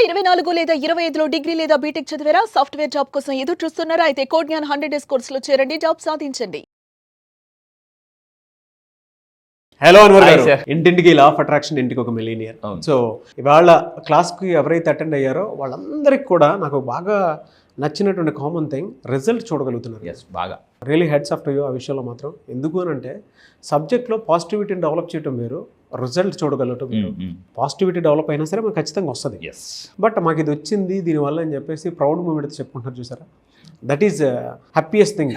2024 లేదా 25లో డిగ్రీ లేదా బీటెక్ చదివారా? సాఫ్ట్వేర్ జాబ్ కోసం ఎదురు చూస్తున్నారా? అయితే కోడ్ జ్ఞాన్ 100 డేస్ కోర్సులో చేరండి, జాబ్ సాధించండి. హలో అన్వర్ గారు, ఇంటింటికి లా ఆఫ్ అట్రాక్షన్, ఇంటికి ఒక మిలీనియర్. సో ఇవాళ క్లాస్కి ఎవరైతే అటెండ్ అయ్యారో వాళ్ళందరికీ కూడా నాకు బాగా నచ్చినటువంటి కామన్ థింగ్, రిజల్ట్ చూడగలుగుతున్నారు. బాగా really hats off to you ఆ విషయంలో మాత్రం. ఎందుకు అని అంటే సబ్జెక్ట్లో పాజిటివిటీని డెవలప్ చేయడం వేరు, రిజల్ట్ చూడగలగటం వేరు. పాజిటివిటీ డెవలప్ అయినా సరే మనకు ఖచ్చితంగా వస్తుంది. బట్ మాకు ఇది వచ్చింది దీనివల్ల అని చెప్పేసి ప్రౌడ్ మూమెంట్ చెప్పుకుంటున్నారు చూసారా, that is happiest thing.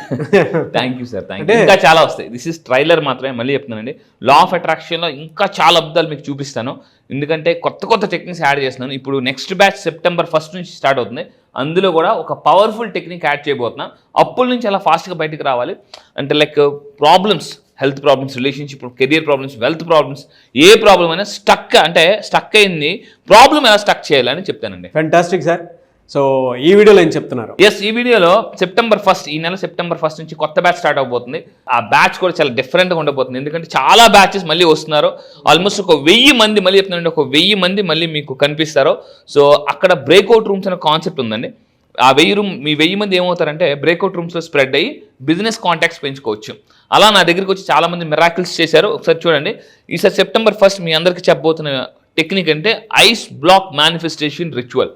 Thank you sir, thank you. ఇంకా చాలా వస్తాయి. దిస్ ఇస్ ట్రైలర్ మాత్రమే, మళ్ళీ చెప్తున్నానండి. లా ఆఫ్ అట్రాక్షన్లో ఇంకా చాలా అద్భుతాలు మీకు చూపిస్తాను, ఎందుకంటే కొత్త కొత్త టెక్నిక్స్ యాడ్ చేస్తున్నాను. ఇప్పుడు నెక్స్ట్ బ్యాచ్ September 1 నుంచి స్టార్ట్ అవుతుంది. అందులో కూడా ఒక పవర్ఫుల్ టెక్నిక్ యాడ్ చేయబోతున్నా. అప్పుల నుంచి అలా ఫాస్ట్గా బయటకు రావాలి అంటే, like problems, health problems, relationship, career problems, wealth problems, ఏ ప్రాబ్లం అయినా స్టక్ అయింది ప్రాబ్లం ఎలా స్టక్ చేయాలని చెప్తానండి. Fantastic sir. సో ఈ వీడియోలో ఏం చెప్తున్నారు? ఎస్, ఈ వీడియోలో September 1 ఈ నెల September 1 నుంచి కొత్త బ్యాచ్ స్టార్ట్ అవబోతుంది. ఆ బ్యాచ్ కూడా చాలా డిఫరెంట్గా ఉండబోతుంది, ఎందుకంటే చాలా బ్యాచెస్ మళ్ళీ వస్తున్నారు. ఆల్మోస్ట్ ఒక 1000 మంది, మళ్ళీ చెప్తున్నానండి, ఒక 1000 మంది మళ్ళీ మీకు కనిపిస్తారు. సో అక్కడ బ్రేక్అవుట్ రూమ్స్ అనే కాన్సెప్ట్ ఉందండి. ఆ 1000 మంది ఏమవుతారంటే బ్రేక్అవుట్ రూమ్స్లో స్ప్రెడ్ అయ్యి బిజినెస్ కాంటాక్ట్స్ పెంచుకోవచ్చు. అలా నా దగ్గరికి వచ్చి చాలామంది మిరాకిల్స్ చేశారు. ఒకసారి చూడండి. ఈసారి September 1 మీ అందరికీ చెప్పబోతున్న టెక్నిక్ అంటే ఐస్ బ్లాక్ మేనిఫెస్టేషన్ రిచువల్.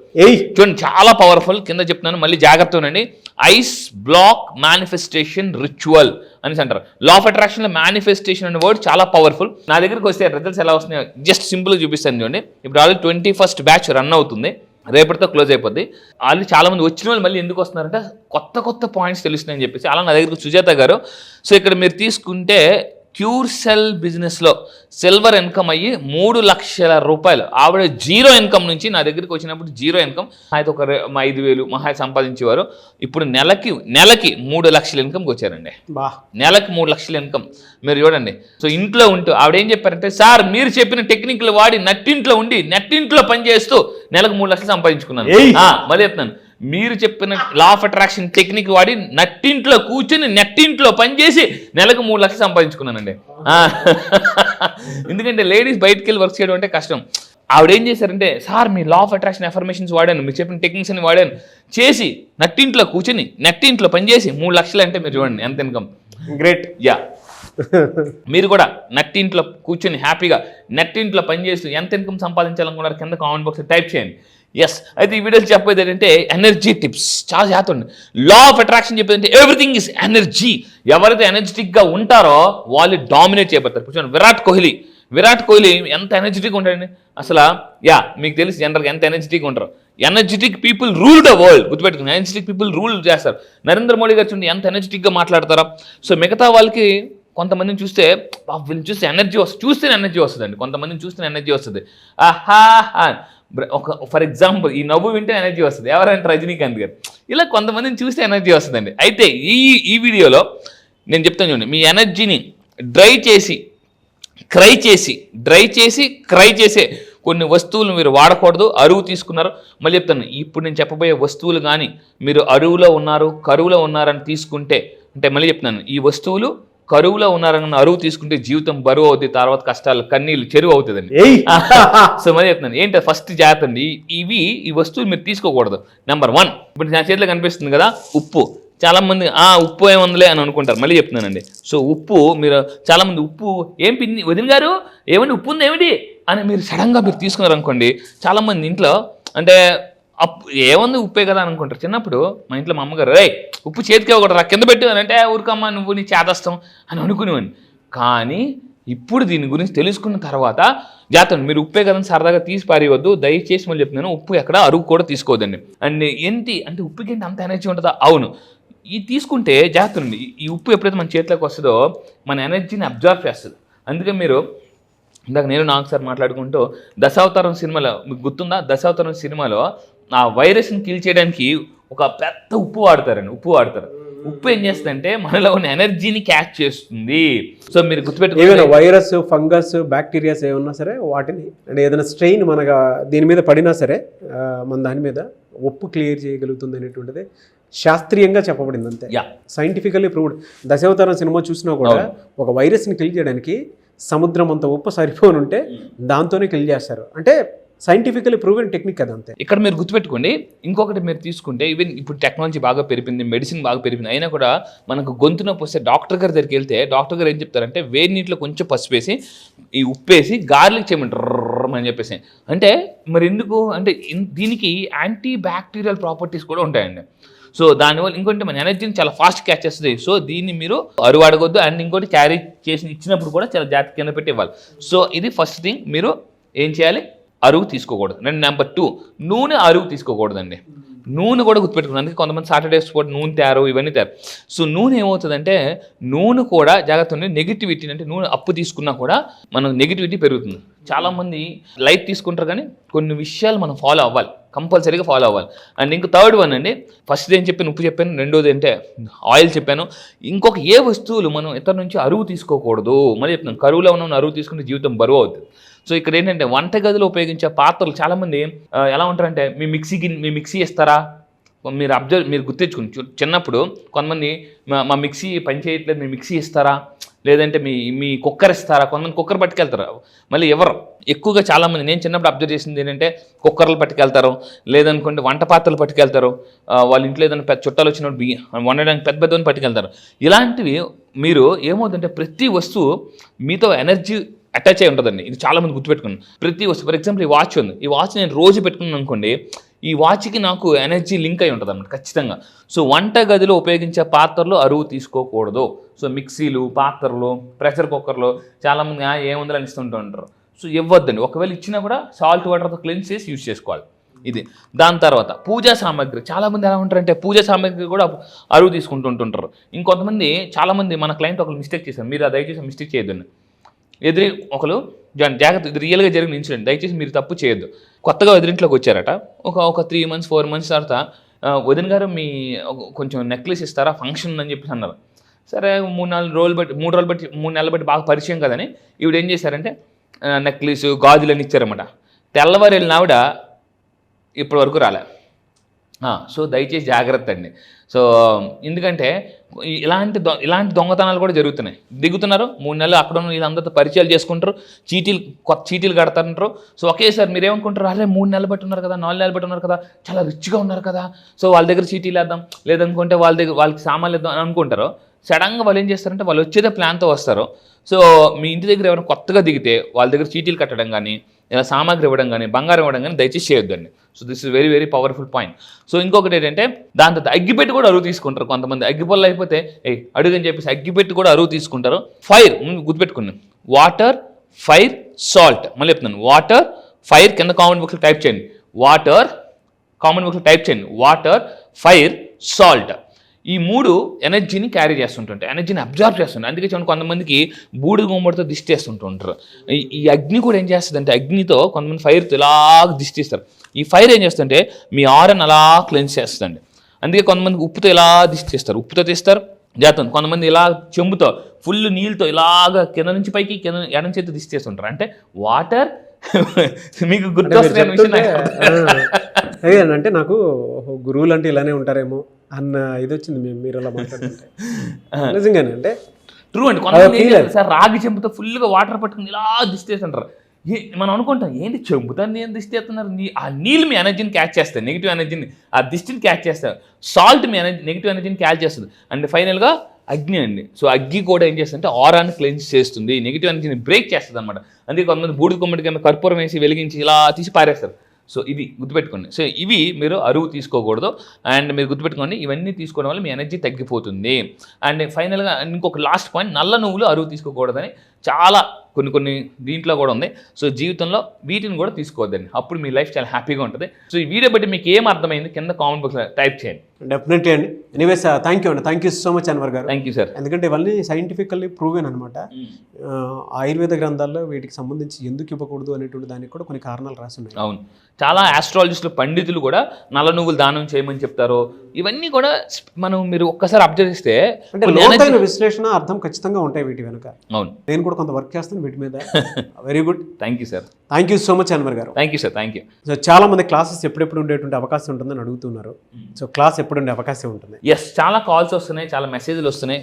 చూడండి, చాలా పవర్ఫుల్. కింద చెప్తున్నాను, మళ్ళీ జాగ్రత్త ఉండండి. ఐస్ బ్లాక్ మేనిఫెస్టేషన్ రిచువల్ అని అంటారు. లా ఆఫ్ అట్రాక్షన్లో మేనిఫెస్టేషన్ అనే వర్డ్ చాలా పవర్ఫుల్. నా దగ్గరికి వస్తే రిజల్ట్స్ ఎలా వస్తున్నాయో జస్ట్ సింపుల్గా చూపిస్తాను చూడండి. ఇప్పుడు ఆల్రెడీ 21st బ్యాచ్ రన్ అవుతుంది, రేపటితో క్లోజ్ అయిపోద్ది. ఆల్రెడీ చాలా మంది వచ్చిన వాళ్ళు మళ్ళీ ఎందుకు వస్తున్నారంటే కొత్త కొత్త పాయింట్స్ తెలుస్తున్నాయని చెప్పేసి. అలా నా దగ్గరకు సుజాత గారు. సో ఇక్కడ మీరు తీసుకుంటే క్యూర్ సెల్ బిజినెస్లో సిల్వర్ ఇన్కమ్ అయ్యి 3 లక్షల రూపాయలు. ఆవిడ జీరో ఇన్కమ్ నుంచి నా దగ్గరికి వచ్చినప్పుడు జీరో ఇన్కమ్, అయితే ఒక 5,000 మహా సంపాదించేవారు. ఇప్పుడు నెలకి 3 లక్షల ఇన్కమ్కి వచ్చారండి. నెలకి 3 లక్షల ఇన్కమ్ మీరు చూడండి. సో ఇంట్లో ఉంటూ ఆవిడ ఏం చెప్పారంటే, సార్ మీరు చెప్పిన టెక్నిక్లు వాడి నట్టింట్లో ఉండి నెట్టింట్లో పనిచేస్తూ నెలకు 3 లక్షలు సంపాదించుకున్నాను. మళ్ళీ చెప్తున్నాను, మీరు చెప్పిన లా ఆఫ్ అట్రాక్షన్ టెక్నిక్ వాడి నట్టింట్లో కూర్చొని నెట్టింట్లో పనిచేసి నెలకు 3 లక్షలు సంపాదించుకున్నానండి. ఎందుకంటే లేడీస్ బయటికి వెళ్ళి వర్క్ చేయడం అంటే కష్టం. ఆవిడ ఏం చేశారంటే, sir me law of attraction affirmations వాడాను, మీరు చెప్పిన టెక్నిక్స్ అని వాడాను, చేసి నట్టింట్లో కూర్చొని నెట్టింట్లో పనిచేసి 3 లక్షలు అంటే మీరు చూడండి ఎంత ఇన్కమ్. గ్రేట్. యా, మీరు కూడా నట్టింట్లో కూర్చొని హ్యాపీగా నెట్టింట్లో పనిచేస్తూ ఎంత ఇన్కమ్ సంపాదించాలనుకున్నారు కింద కామెంట్ బాక్స్ టైప్ చేయండి. ఎస్, అయితే ఈ వీడియోలో చెప్పేది ఏంటంటే ఎనర్జీ టిప్స్. చాలా శాతం ఉంది. లా ఆఫ్ అట్రాక్షన్ చెప్పేది అంటే ఎవ్రీథింగ్ ఇస్ ఎనర్జీ. ఎవరైతే ఎనర్జెటిక్గా ఉంటారో వాళ్ళు డామినేట్ చేయబడతారు. కూర్చొని విరాట్ కోహ్లీ ఎంత ఎనర్జెటిక్గా ఉంటాడండి అసలు. మీకు తెలిసి జనరల్గా ఎంత ఎనర్జెటిక్గా ఉంటారు. Energetic people rule the world. గుర్తుపెట్టుకుని, ఎనర్జెటిక్ పీపుల్ రూల్ చేస్తారు. నరేంద్ర మోడీ గారు చూడండి ఎంత ఎనర్జెటిక్గా మాట్లాడతారో. సో మిగతా వాళ్ళకి కొంతమందిని చూస్తే వీళ్ళని చూస్తే ఎనర్జీ వస్తుంది, చూస్తేనే ఎనర్జీ వస్తుందండి. కొంతమందిని చూస్తేనే ఎనర్జీ వస్తుంది. ఫర్ ఎగ్జాంపుల్ ఈ నవ్వు వింటే ఎనర్జీ వస్తుంది. ఎవరంటే రజనీకాంత్ గారు. ఇలా కొంతమందిని చూస్తే ఎనర్జీ వస్తుందండి. అయితే ఈ వీడియోలో నేను చెప్తాను చూడండి, మీ ఎనర్జీని డ్రై చేసి క్రై చేసే కొన్ని వస్తువులు మీరు వాడకూడదు. అరువు తీసుకున్నారు, మళ్ళీ చెప్తాను, ఇప్పుడు నేను చెప్పబోయే వస్తువులు కానీ మీరు అరువులో ఉన్నారు, కరువులో ఉన్నారని తీసుకుంటే, అంటే మళ్ళీ చెప్తున్నాను, ఈ వస్తువులు కరువులో ఉన్నారని అరువు తీసుకుంటే జీవితం బరువు అవుతుంది, తర్వాత కష్టాలు కన్నీళ్ళు చెరువు అవుతుందండి. సో మళ్ళీ చెప్తున్నాను, ఏంటో ఫస్ట్ జాగ్రత్త అండి. ఈ వస్తువులు మీరు తీసుకోకూడదు. నెంబర్ 1, ఇప్పుడు నా చేతిలో కనిపిస్తుంది కదా ఉప్పు. చాలామంది ఉప్పు ఏముందిలే అని అనుకుంటారు. మళ్ళీ చెప్తున్నానండి, సో ఉప్పు మీరు చాలామంది ఉప్పు ఏం పిన్ని వదిన గారు ఏమండి ఉప్పు ఉంది ఏమిటి అని మీరు సడన్గా మీరు తీసుకున్నారు అనుకోండి. చాలామంది ఇంట్లో అంటే ఏముంది ఉప్పే కదా అని అనుకుంటారు. చిన్నప్పుడు మా ఇంట్లో మా అమ్మగారు ఉప్పు చేతికి ఒకటి కింద పెట్టు అని అంటే ఊరికమ్మా నువ్వు నీ చేదస్తాం అని అనుకునేవాడిని. కానీ ఇప్పుడు దీని గురించి తెలుసుకున్న తర్వాత జాగ్రత్త, మీరు ఉప్పే కదని సరదాగా తీసి పారేయవద్దు. దయచేసి మళ్ళీ చెప్తున్నాను, ఉప్పు ఎక్కడ అరుగు కూడా తీసుకోవద్దండి. అండ్ ఏంటి అంటే ఉప్పుకి ఏంటి అంత ఎనర్జీ ఉంటుందా? అవును, ఇది తీసుకుంటే జాగ్రత్త అండి. ఈ ఉప్పు ఎప్పుడైతే మన చేతిలోకి వస్తుందో మన ఎనర్జీని అబ్జర్వ్ చేస్తుంది. అందుకే మీరు ఇందాక నేను నాకు సార్ మాట్లాడుకుంటూ దశావతారం సినిమాలో మీకు గుర్తుందా? దశావతారం సినిమాలో ఆ వైరస్ని కిల్ చేయడానికి ఒక పెద్ద ఉప్పు వాడతారు. ఉప్పు ఏం చేస్తుందంటే మనలో ఉన్న ఎనర్జీని క్యాచ్ చేస్తుంది. సో మీరు గుర్తుపెట్టుకోండి, వైరస్, ఫంగస్, బ్యాక్టీరియాస్ ఏమన్నా సరే వాటిని అంటే ఏదైనా స్ట్రెయిన్ మనకు దీని మీద పడినా సరే మన దాని మీద ఉప్పు క్లియర్ చేయగలుగుతుంది అనేటువంటిది శాస్త్రీయంగా చెప్పబడింది. అంతే, సైంటిఫికల్లీ ప్రూవ్డ్. దశావతారం సినిమా చూసినా కూడా ఒక వైరస్ని కిల్ చేయడానికి సముద్రం అంత ఉప్పు సరిపోనుంటే దాంతోనే కిల్ చేస్తారు. అంటే సైంటిఫికలీ ప్రూవెన్ టెక్నిక్ అది అంతే. ఇక్కడ మీరు గుర్తుపెట్టుకోండి, ఇంకొకటి మీరు తీసుకుంటే ఈవెన్ ఇప్పుడు టెక్నాలజీ బాగా పెరిగింది, మెడిసిన్ బాగా పెరిగింది, అయినా కూడా మనకు గొంతు నొప్పి వస్తే డాక్టర్ గారి దగ్గరికి వెళ్తే డాక్టర్ గారు ఏం చెప్తారంటే వేడి నీటిలో కొంచెం పసుపు వేసి ఈ ఉప్పేసి గార్లిక్ చేయమంటారు అని చెప్పేసి. అంటే మరి ఎందుకు అంటే దీనికి యాంటీ బ్యాక్టీరియల్ ప్రాపర్టీస్ కూడా ఉంటాయండి. సో దానివల్ల ఇంకోటి మన ఎనర్జీని చాలా ఫాస్ట్ క్యాచ్ చేస్తుంది. సో దీన్ని మీరు అరువు అడగొద్దు. అండ్ ఇంకోటి క్యారీ చేసి ఇచ్చినప్పుడు కూడా చాలా జాగ్రత్త కింద పెట్టి ఇవ్వాలి. సో ఇది ఫస్ట్ థింగ్, మీరు ఏం చేయాలి, అరువు తీసుకోకూడదు. అండ్ నెంబర్ 2, నూనె అరువు తీసుకోకూడదండి. నూనె కూడా గుర్తుపెట్టుకున్నాను, అందుకే కొంతమంది సాటర్డేస్ పూట నూనె తయారు ఇవన్నీ తయారు. సో నూనె ఏమవుతుందంటే నూనె కూడా జాగ్రత్త ఉంది. నెగిటివిటీ అంటే నూనె అప్పు తీసుకున్నా కూడా మనం నెగిటివిటీ పెరుగుతుంది. చాలామంది లైట్ తీసుకుంటారు, కానీ కొన్ని విషయాలు మనం ఫాలో అవ్వాలి, కంపల్సరీగా ఫాలో అవ్వాలి. అండ్ ఇంకో థర్డ్ వన్ అండి, ఫస్ట్ ఏం చెప్పాను, ఉప్పు చెప్పాను, రెండోది అంటే ఆయిల్ చెప్పాను. ఇంకొక ఏ వస్తువులు మనం ఇతర నుంచి అరువు తీసుకోకూడదు. మళ్ళీ చెప్తున్నాను, కరువులో ఉన్న అరువు తీసుకుంటే జీవితం బరువు అవుతుంది. సో ఇక్కడ ఏంటంటే వంటగదిలో ఉపయోగించే పాత్రలు చాలామంది ఎలా ఉంటారంటే మీ మిక్సీ ఇస్తారా, మీరు గుర్తించుకుని చిన్నప్పుడు కొంతమంది మా మిక్సీ పని చేయట్లేదు, మీ మిక్సీ ఇస్తారా, లేదంటే మీ కుక్కర్ ఇస్తారా, కొంతమంది కుక్కర్ పట్టుకెళ్తారు, మళ్ళీ ఎవరు ఎక్కువగా చాలామంది నేను చిన్నప్పుడు అబ్జర్వ్ చేసింది ఏంటంటే కుక్కర్లు పట్టుకెళ్తారు, లేదనుకుంటే వంట పాత్రలు పట్టుకెళ్తారు, వాళ్ళ ఇంట్లో ఏదైనా పెద్ద చుట్టాలు వచ్చినప్పుడు వండడానికి పెద్ద పెద్దవని పట్టుకెళ్తారు. ఇలాంటివి మీరు ఏమవుతుందంటే ప్రతి వస్తువు మీతో ఎనర్జీ అటాచ్ అయి ఉంటుందండి. ఇది చాలామంది గుర్తుపెట్టుకున్నాను. ప్రతి వస్తువు, ఫర్ ఎగ్జాంపుల్ ఈ వాచ్ ఉంది, ఈ వాచ్ నేను రోజు పెట్టుకున్నాను అనుకోండి, ఈ వాచ్కి నాకు ఎనర్జీ లింక్ అయి ఉంటుంది అన్నమాట ఖచ్చితంగా. సో వంట గదిలో ఉపయోగించే పాత్రలు అరువు తీసుకోకూడదు. సో మిక్సీలు, పాత్రలు, ప్రెషర్ కుక్కర్లు చాలామంది ఏముందని ఇస్తుంటూ ఉంటారు. సో ఇవ్వద్దండి. ఒకవేళ ఇచ్చినా కూడా సాల్ట్ వాటర్తో క్లీన్ చేసి యూజ్ చేసుకోవాలి. ఇది. దాని తర్వాత పూజా సామాగ్రి, చాలామంది ఎలా ఉంటారంటే పూజా సామాగ్రి కూడా అరువు తీసుకుంటుంటుంటారు. ఇంకొంతమంది చాలామంది మన క్లయింట్ ఒకరు మిస్టేక్ చేశారు, మీరు దయచేసి మిస్టేక్ చేయొద్దండి. ఒకరు జాగ్రత్త, ఇది రియల్గా జరిగిన ఇన్సిడెంట్, దయచేసి మీరు తప్పు చేయొద్దు. కొత్తగా ఎదురింట్లోకి వచ్చారట, ఒక 3 months 4 months తర్వాత వదిన గారు మీ కొంచెం నెక్లెస్ ఇస్తారా, ఫంక్షన్ అని చెప్పేసి అన్నారు. సరే 3 రోజులు బట్టి 3 నెలలు బట్టి బాగా పరిచయం కదని ఈవిడ ఏం చేశారంటే నెక్లెస్ గాజులని ఇచ్చారన్నమాట. తెల్లవారు వెళ్ళిన ఆవిడ ఇప్పటి వరకు రాలే. సో దయచేసి జాగ్రత్త అండి. సో ఎందుకంటే ఇలాంటి దొంగతనాలు కూడా జరుగుతున్నాయి. దిగుతున్నారు 3 నెలలు అక్కడ ఉన్న వీళ్ళందరితో పరిచయాలు చేసుకుంటారు, కొత్త చీటీలు కడతారంటారు. సో ఒకేసారి మీరేమనుకుంటారు, అరే 3 నెలలు బట్టి ఉన్నారు కదా, 4 నెలలు బట్టి ఉన్నారు కదా, చాలా రిచ్గా ఉన్నారు కదా, సో వాళ్ళ దగ్గర చీటీలు వేద్దాం, లేదనుకుంటే వాళ్ళకి సామాన్లు వేద్దాం అని అనుకుంటారు. సడన్గా వాళ్ళు ఏం చేస్తారంటే వాళ్ళు వచ్చేదే ప్లాన్తో వస్తారు. సో మీ ఇంటి దగ్గర ఎవరైనా కొత్తగా దిగితే వాళ్ళ దగ్గర చీటీలు కట్టడం కానీ, ఇలా సామాగ్రి ఇవ్వడం కానీ, బంగారం ఇవ్వడం కానీ దయచేసి చేయొద్దండి. So this is very very powerful point. So ఇంకొకటి ఏంటంటే దాని తర్వాత అగ్గిపెట్టి కూడా అరువు తీసుకుంటారు. కొంతమంది అగ్గిపొల్ల అయిపోతే అడుగని చెప్పేసి అగ్గిపెట్టి కూడా అరువు తీసుకుంటారు. ఫైర్ ముందు గుర్తుపెట్టుకున్నాను, వాటర్, ఫైర్, సాల్ట్. మళ్ళీ చెప్తున్నాను, వాటర్, ఫైర్, కింద కామెంట్ బాక్స్లో టైప్ చేయండి, వాటర్, ఫైర్, సాల్ట్. ఈ 3 ఎనర్జీని క్యారీ చేస్తుంటుంటాయి, ఎనర్జీని అబ్జర్వ్ చేస్తుంటాయి. అందుకే చూడండి కొంతమందికి బూడిద గుమ్మడితో దిష్టి వేస్తుంటుంటారు. ఈ అగ్ని కూడా ఏం చేస్తుంది అంటే అగ్నితో కొంతమంది ఫైర్తో ఇలా దిష్టి ఇస్తారు. ఈ ఫైర్ ఏం చేస్తుంటే మీ ఆరని అలా క్లెన్స్ చేస్తుందండి. అందుకే కొంతమందికి ఉప్పుతో ఇలా దిష్టి తీస్తారు, ఉప్పుతో తీస్తారు జాగ్రత్త. కొంతమంది ఇలా చెంబుతో ఫుల్ నీళ్ళతో ఇలాగ కింద నుంచి పైకి ఎడం చేతి దిష్టి చేస్తుంటారు. అంటే వాటర్ మీకు అంటే నాకు గురువులు అంటే ఇలానే ఉంటారేమో అన్న ఇది వచ్చింది మీరు అలా మాట్లాడుతుంటే. నిజంగానే అంటే ట్రూ అండి. కొంతమంది సార్ రాగి చెంబుతో ఫుల్గా వాటర్ పట్టుకుని ఇలా దిష్టి చేస్తుంటారు. మనం అనుకుంటాం ఏంటి చెంబుతాన్ని ఏం దిష్టి చేస్తున్నారు, ఆ నీళ్ళు మీ ఎనర్జీని క్యాచ్ చేస్తాయి, నెగిటివ్ ఎనర్జీని, ఆ దిష్టిని క్యాచ్ చేస్తారు. సాల్ట్ మీ నెగిటివ్ ఎనర్జీని క్యాచ్ చేస్తుంది. అండ్ ఫైనల్గా అగ్ని అండి. సో అగ్గి కూడా ఏం చేస్తుందంటే ఆరాన్ని క్లెన్స్ చేస్తుంది, నెగిటివ్ ఎనర్జీని బ్రేక్ చేస్తుంది అనమాట. అందుకే కొంతమంది బూడిద కొమ్మడికి కర్పూరం వేసి వెలిగించి ఇలా తీసి పారేస్తారు. సో ఇది గుర్తుపెట్టుకోండి. సో ఇవి మీరు అరువు తీసుకోకూడదు. అండ్ మీరు గుర్తుపెట్టుకోండి, ఇవన్నీ తీసుకోవడం వల్ల మీ ఎనర్జీ తగ్గిపోతుంది. అండ్ ఫైనల్గా ఇంకొక లాస్ట్ పాయింట్, నల్ల నువ్వులు అరువు తీసుకోకూడదని చాలా కొన్ని దీంట్లో కూడా ఉంది. సో జీవితంలో వీటిని కూడా తీసుకోవద్దండి, అప్పుడు మీ లైఫ్ చాలా హ్యాపీగా ఉంటుంది. సో ఈ వీడియో బట్టి మీకు ఏం అర్థమైంది కింద కామెంట్ బాక్స్లో టైప్ చేయండి. డెఫినెట్లీ అండి. ఎనీవేస్ థ్యాంక్ యూ అండి, thank you so much Anwar గారు. Thank you sir. ఎందుకంటే ఇవన్నీ సైంటిఫికల్లీ ప్రూవెన్ అనమాట. ఆయుర్వేద గ్రంథాల్లో వీటికి సంబంధించి ఎందుకు ఇవ్వకూడదు అనేటువంటి దానికి కూడా కొన్ని కారణాలు రాసి ఉన్నాయి. అవును, చాలా ఆస్ట్రాలజిస్టులు పండితులు కూడా నల్ల నువ్వులు దానం చేయమని చెప్తారు. ఇవన్నీ కూడా మీరు ఒక్కసారి అబ్జర్వ్ చేస్తే లోతైన విశ్లేషణ అర్థం ఖచ్చితంగా ఉంటాయి వీటి వెనుక. అవును, నేను కూడా కొంత వర్క్ చేస్తాను వీటి మీద. Very good, thank you sir. Thank you so much Anwar గారు. Thank you sir, thank you. So చాలా మంది క్లాసెస్ ఎప్పుడెప్పుడు ఉండేటువంటి అవకాశం ఉంటుందని అడుగుతున్నారు. సో క్లాస్ ఎప్పుడు ఉండే అవకాశం ఉంటుంది? ఎస్, చాలా కాల్స్ వస్తున్నాయి, చాలా మెసేజ్లు వస్తున్నాయి,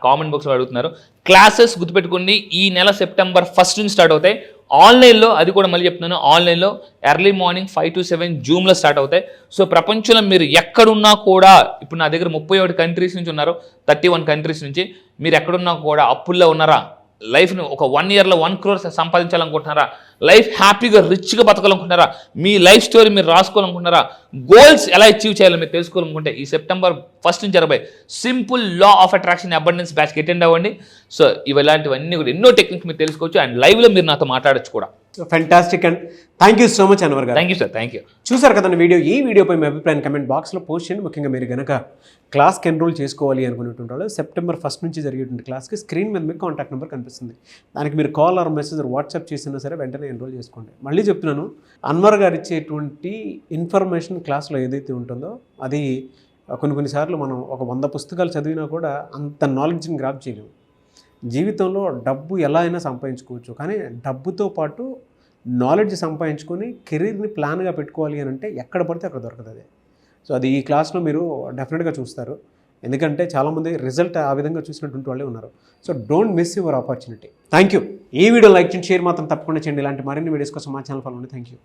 కామెంట్ బాక్స్లో అడుగుతున్నారు. క్లాసెస్ గుర్తుపెట్టుకోండి, ఈ నెల September 1st నుంచి స్టార్ట్ అవుతాయి. ఆన్లైన్లో, అది కూడా మళ్ళీ చెప్తున్నాను, ఆన్లైన్లో ఎర్లీ మార్నింగ్ 5 to 7 జూమ్లో స్టార్ట్ అవుతాయి. సో ప్రపంచంలో మీరు ఎక్కడున్నా కూడా, ఇప్పుడు నా దగ్గర 31 కంట్రీస్ నుంచి ఉన్నారు, 31 కంట్రీస్ నుంచి, మీరు ఎక్కడున్నా కూడా అప్పుల్లో ఉన్నారా, లైఫ్ని ఒక 1 yearలో 1 crore సంపాదించాలనుకుంటున్నారా, లైఫ్ హ్యాపీగా రిచ్గా బతకాలనుకుంటున్నారా, మీ లైఫ్ స్టోరీ మీరు రాసుకోవాలనుకుంటున్నారా, గోల్స్ ఎలా అచీవ్ చేయాలో మీరు తెలుసుకోవాలనుకుంటే ఈ September 1st నుంచి 20 simple law of attraction abundance బ్యాచ్కి అటెండ్ అవ్వండి. సో ఇలాంటివన్నీ కూడా ఎన్నో టెక్నిక్స్ మీరు తెలుసుకోవచ్చు, అండ్ లైవ్లో మీరు నాతో మాట్లాడచ్చు కూడా. Fantastic and thank you so much Anwar గారు. Thank you sir, thank you. చూసారు కదండి వీడియో. ఈ వీడియోపై మీ అభిప్రాయం కమెంట్ బాక్స్లో పోస్ట్ చేయండి. ముఖ్యంగా మీరు కనుక క్లాస్కి ఎన్రోల్ చేసుకోవాలి అనుకునేటువంటి వాళ్ళు September 1st నుంచి జరిగేటువంటి క్లాస్కి స్క్రీన్ మీద మీకు కాంటాక్ట్ నెంబర్ కనిపిస్తుంది. దానికి మీరు కాల్ ఆర్ మెసేజ్ వాట్సాప్ చేసినా సరే వెంటనే ఎన్రోల్ చేసుకోండి. మళ్ళీ చెప్తున్నాను, అన్వర్ గారు ఇచ్చేటువంటి ఇన్ఫర్మేషన్ క్లాస్లో ఏదైతే ఉంటుందో అది కొన్నిసార్లు మనం ఒక 100 పుస్తకాలు చదివినా కూడా అంత నాలెడ్జ్ని గ్రాప్ చేయలేము. జీవితంలో డబ్బు ఎలా అయినా సంపాదించుకోవచ్చు, కానీ డబ్బుతో పాటు నాలెడ్జ్ సంపాదించుకొని కెరీర్ని ప్లాన్గా పెట్టుకోవాలి అని అంటే ఎక్కడ పడితే అక్కడ దొరకదు అది. సో అది ఈ క్లాస్లో మీరు డెఫినెట్గా చూస్తారు, ఎందుకంటే చాలామంది రిజల్ట్ ఆ విధంగా చూసినటువంటి వాళ్ళే ఉన్నారు. So don't miss your opportunity. Thank you. ఈ వీడియో లైక్ చేయండి, షేర్ మాత్రం తప్పకుండా చేయండి. ఇలాంటి మరిన్ని వీడియోస్ కోసం మా ఛానల్ ఫాలో అవ్వండి. Thank you.